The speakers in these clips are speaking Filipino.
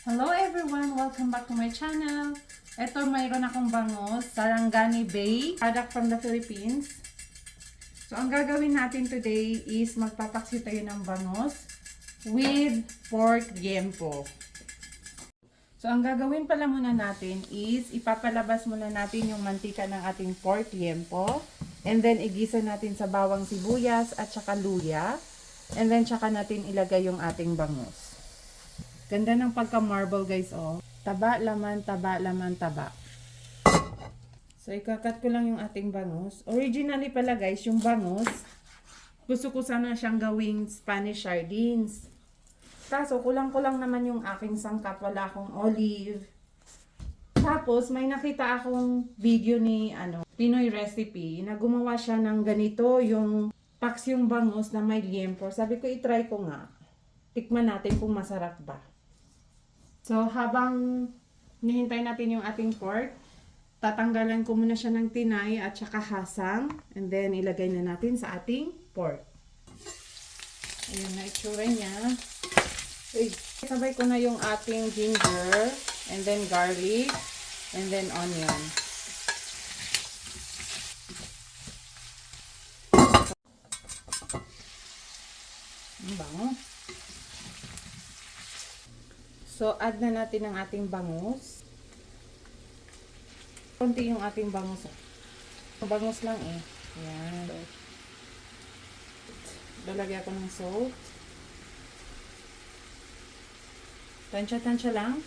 Hello everyone! Welcome back to my channel. Ito, mayroon akong bangus, Sarangani Bay, product from the Philippines. So, ang gagawin natin today is magpapaksi tayo ng bangus with pork liempo. So, ang gagawin pala muna natin is ipapalabas muna natin yung mantika ng ating pork liempo. And then, igisa natin sa bawang sibuyas at saka luya. And then, saka natin ilagay yung ating bangus. Ganda ng pagka-marble guys, oh. Taba, laman, taba, laman, taba. So, ikakat ko lang yung ating bangus. Originally pala guys, yung bangus, gusto ko sana siyang gawing Spanish sardines. Kaso, kulang-kulang naman yung aking sangkap. Wala akong olive. Tapos, may nakita akong video ni Pinoy Recipe na gumawa siya ng ganito, yung paksyong bangus na may liempo. Sabi ko, itry ko nga. Tikman natin kung masarap ba. So, habang nihintay natin yung ating pork, tatanggalan ko muna siya ng tinay at saka hasang. And then, ilagay na natin sa ating pork. Ayan na itsura niya. Uy, sabay ko na yung ating ginger, and then garlic, and then onion. Ang bango. So, add na natin ang ating bangus. Konti yung ating bangus. Bangus lang eh. Ayan. Lalagyan ko ng salt. Tansya-tansya lang.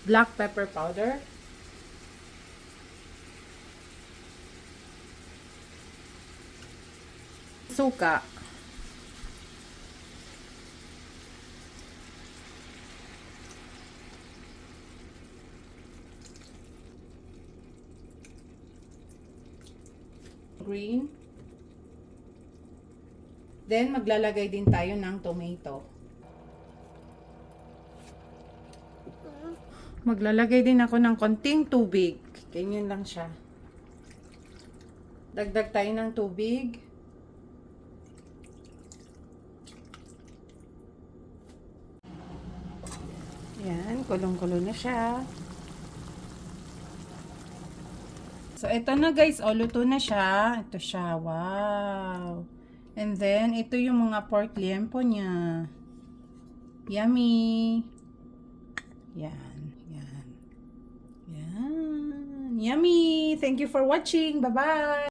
Black pepper powder. Suka. Green. Then, maglalagay din tayo ng tomato. Maglalagay din ako ng konting tubig. Ganyan lang siya. Dagdag tayo ng tubig. Yan, kulong-kulo na siya. So, ito na guys. O, luto na siya. Ito siya. Wow. And then, ito yung mga pork liempo niya. Yummy. Yan. Yan. Yan. Yummy. Thank you for watching. Bye-bye.